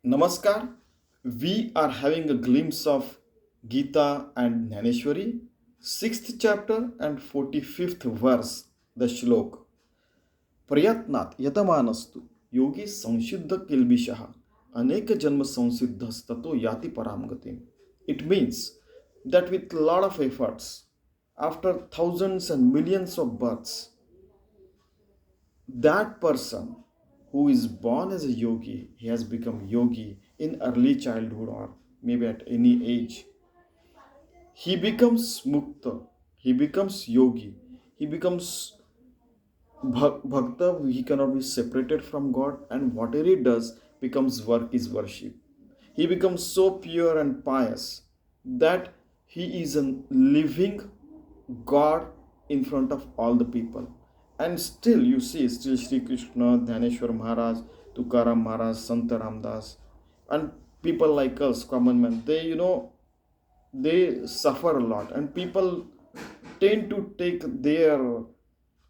Namaskar. We are having a glimpse of Gita and Dnyaneshwari, 6th chapter and 45th verse, the Shlok. प्रयत्नात यतमानस्तु योगी संसिद्ध किल्बिषः अनेक जन्म संसिद्धस्ततो याति पराम गतिम. It means that with lot of efforts, after thousands and millions of births, that person who is born as a yogi, he has become yogi in early childhood or maybe at any age. He becomes mukta, he becomes yogi, he becomes bhakta, he cannot be separated from God, and whatever he does becomes work is worship. He becomes so pure and pious that he is a living God in front of all the people. And still, you see, still Sri Krishna, Dnyaneshwari Maharaj, Tukaram Maharaj, Santa Ramdas, and people like us, common men, they suffer a lot, and people tend to take their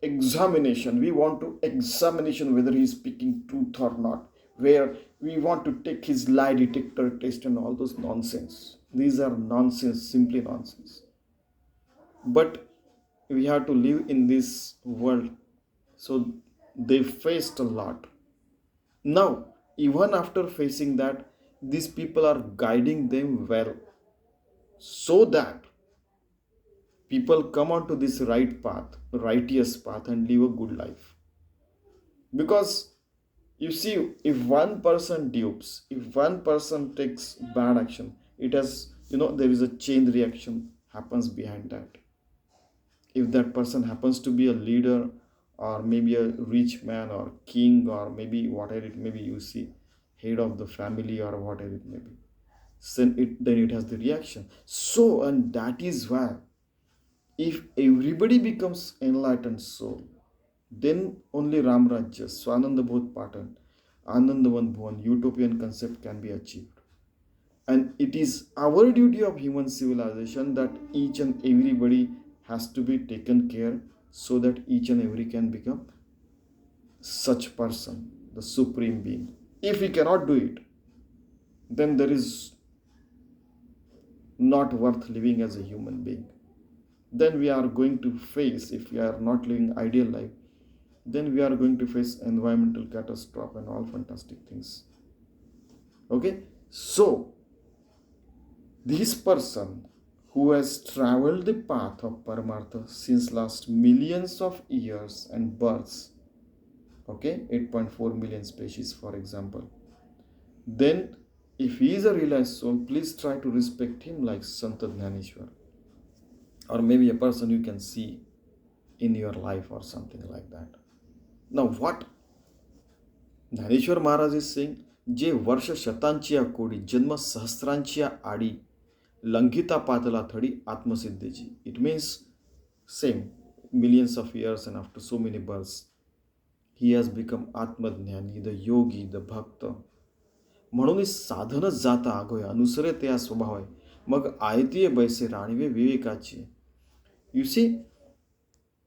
examination. We want to examination whether he is speaking truth or not, where we want to take his lie detector test and all those nonsense. These are nonsense, simply nonsense. But we have to live in this world, so they faced a lot. Now, even after facing that, these people are guiding them well, so that people come onto this right path, righteous path, and live a good life. Because you see, if one person dupes, if one person takes bad action, it has, there is a chain reaction happens behind that. If that person happens to be a leader, or maybe a rich man or king, or maybe whatever it may be, you see, head of the family or whatever it may be, then it has the reaction. So, and that is why, if everybody becomes enlightened soul, then only Ram Rajya, Swananda Bhut Patan, Anandavan Bhuvan, utopian concept can be achieved. And it is our duty of human civilization that each and everybody has to be taken care, so that each and every can become such person, the supreme being. If we cannot do it, then there is not worth living as a human being. Then we are going to face, if we are not living ideal life, then we are going to face environmental catastrophe and all fantastic things. Okay, so this person who has traveled the path of Paramartha since last millions of years and births, okay, 8.4 million species for example, then if he is a realized soul, please try to respect him like Sant Dnyaneshwar, or maybe a person you can see in your life or something like that. Now what Dnyaneshwar Maharaj is saying, जे वर्ष शतांची कोडी जन्म सहस्रांची आडी लंघिता पातला Thadi आत्मसिद्धीची. It means same millions of years and after so many births he has become आत्मज्ञानी, the yogi, the भक्त. म्हणून साधन जाता आगोय अनुसरे त्या स्वभाव आहे मग आयतीये बैसे राणीवे विवेकाची. You see,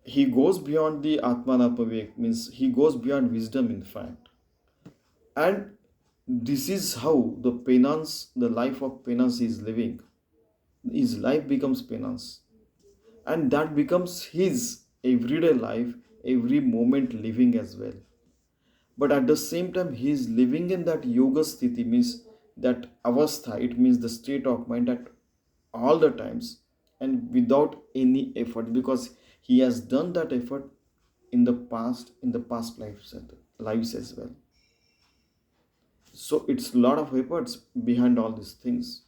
he goes beyond the Atmanatma-vivek, means he goes beyond wisdom in fact. And this is how the penance, the life of penance he is living. His life becomes penance. And that becomes his everyday life, every moment living as well. But at the same time, he is living in that yoga sthiti, means that avastha, it means the state of mind at all the times and without any effort, because he has done that effort in the past lives as well. So it's a lot of efforts behind all these things.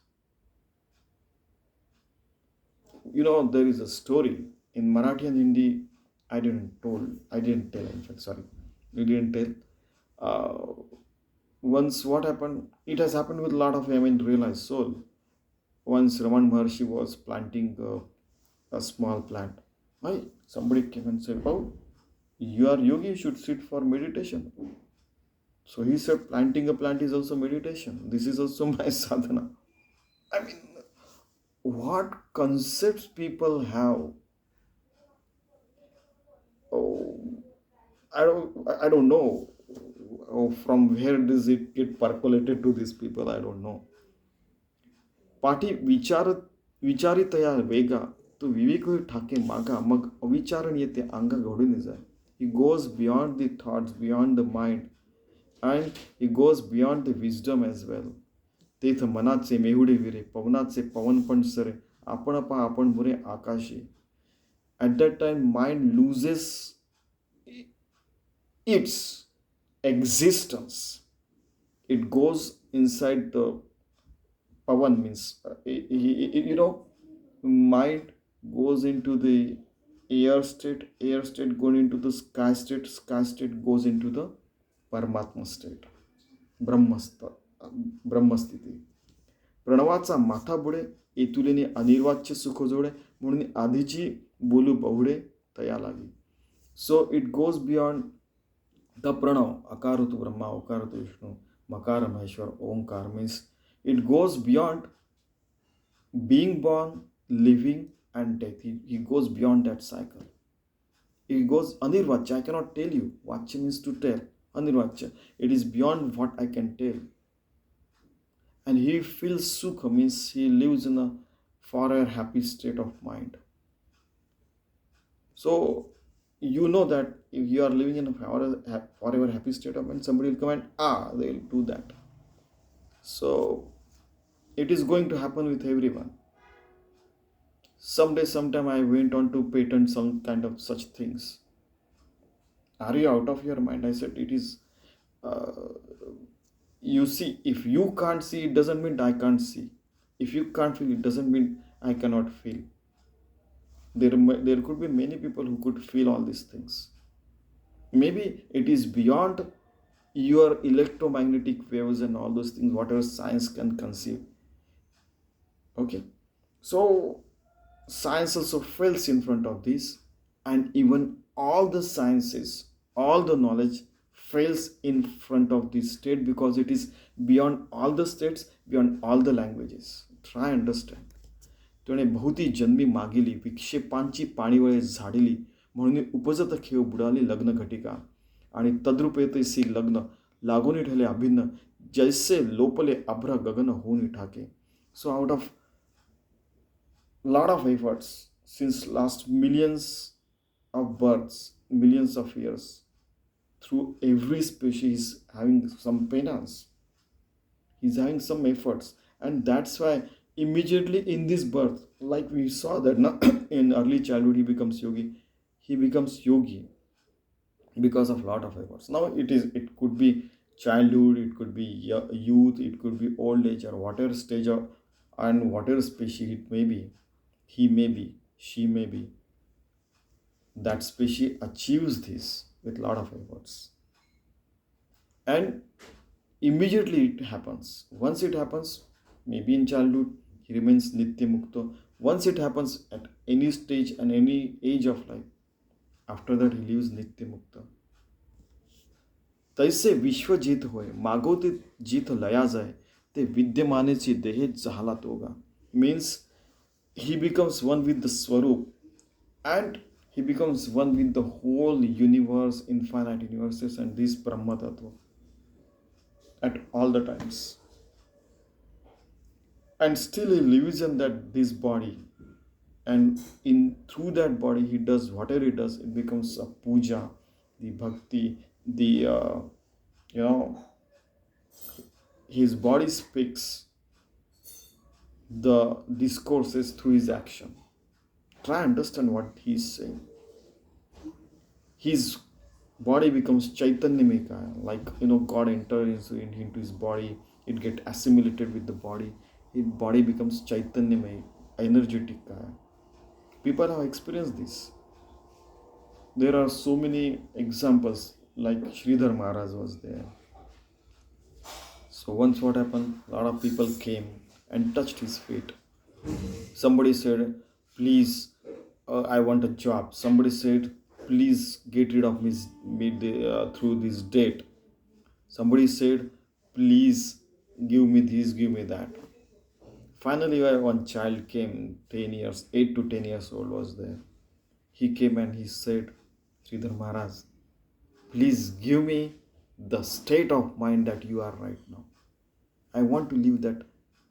There is a story in Marathi and Hindi. I didn't tell. In fact, sorry, we didn't tell. Once what happened? It has happened with a lot of realized soul. Once Raman Maharshi was planting a small plant. Why? Somebody came and said, "Oh, you are yogi. You should sit for meditation." So he said, planting a plant is also meditation. This is also my sadhana. I mean, what concepts people have? Oh, I don't know from where does it get percolated to these people? I don't know. पाठी विचारितया वेगा तो विवेक होई ठाके मागा मग अविचारण येते अंगा घडून जाय. He goes beyond the thoughts, beyond the mind, and he goes beyond the wisdom as well. तेथ मनाचे मेहुडे विरे पवनाचे पवन पण सरे आपण पा आपण मुरे आकाशी. At that time mind loses its existence. It goes inside the pavan, means mind goes into the air state going into the sky state goes into the paramatma state, ब्रह्मस्त ब्रह्मस्थिती. प्रणवाचा माथा बुडे एतुलेने अनिर्वाच्य सुख जोडे म्हणून आधीची बोलू बहुडे तया लागी. So it goes beyond the Pranava. अकार होतो ब्रह्मा, ओकार होतो विष्णू, मकार महेश्वर, ओंकार. Means it goes beyond being born, living, and death. He goes beyond that cycle. He goes anirvachya. I cannot tell you. Vachya means to tell. Anirvachya. It is beyond what I can tell. And he feels sukha, means he lives in a forever happy state of mind. So, you know that if you are living in a forever happy state of mind, somebody will come and they will do that. So, it is going to happen with everyone. Sometime I went on to patent some kind of such things. Are you out of your mind? I said, it is, you see, if you can't see, it doesn't mean I can't see. If you can't feel, it doesn't mean I cannot feel. There could be many people who could feel all these things. Maybe it is beyond your electromagnetic waves and all those things, whatever science can conceive. Okay, so science also fails in front of this, and even all the sciences, all the knowledge fails in front of this state because it is beyond all the states, beyond all the languages. Try understand. तेणे बहुती जन्मी मागिली विक्षेपांची पाणीवळे झाडिली म्हणून उपजत खेळ बुडाली लग्न घटिका आणि तद्रुपेतैसी लग्न लागून ठेले अभिन्न जैसे लोपले अभ्र गगन होऊन ठाके. So out of lot of efforts since last millions of births, millions of years, through every species having some penance, he's having some efforts, and that's why immediately in this birth, like we saw that now in early childhood he becomes yogi because of lot of efforts. Now it could be childhood, it could be youth, it could be old age, or whatever stage of and whatever species it may be. He may be, she may be, that species achieves this with lot of efforts, and immediately it happens. Once it happens, maybe in childhood, he remains nitya mukta. Once it happens at any stage and any age of life, after that he lives nitya mukta. तैसे विश्व जीत होय मागोते जीत लया जाय ते विद्यमानेची देहे झाला तोगा. Means he becomes one with the Swarup, and he becomes one with the whole universe, infinite universes, and this Brahma Tattva at all the times. And still he lives in this body, and through that body he does whatever he does. It becomes a puja, the bhakti, the his body speaks the discourses through his action. Try understand what he is saying. His body becomes chaitanyamika, like God enters into his body, it get assimilated with the body. His body becomes chaitanyamaya, energetic. People have experienced this. There are so many examples, like Sridhar Maharaj was there. So once what happened, a lot of people came and touched his feet. Somebody said, please, I want a job. Somebody said, please get rid of me through this date. Somebody said, please give me this, give me that. Finally, one child came, 8 to 10 years old was there. He came and he said, Sridhar Maharaj, please give me the state of mind that you are right now. I want to live that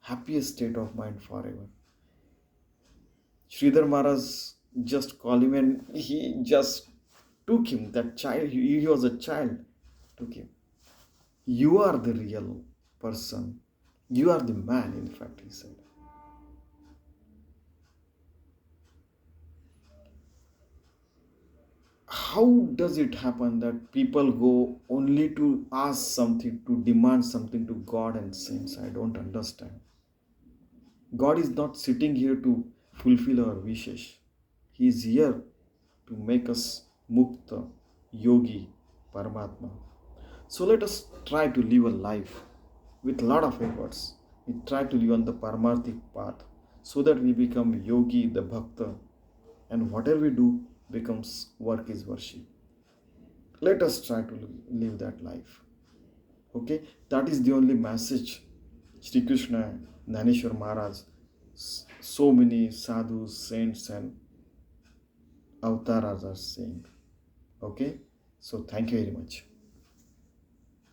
happiest state of mind forever. Sridhar Maharaj just called him and he just took him. That child, he was a child, took him. You are the real person. You are the man, in fact, he said. How does it happen that people go only to ask something, to demand something to God and saints? I don't understand. God is not sitting here to fulfill our wishes. He is here to make us mukta, yogi, paramatma. So let us try to live a life with a lot of efforts. We try to live on the paramarthik path so that we become yogi, the bhakta, and whatever we do becomes work is worship. Let us try to live that life. Okay, that is the only message Sri Krishna, Dnyaneshwari Maharaj, so many sadhus, saints, and avatars are saying. Okay, so thank you very much.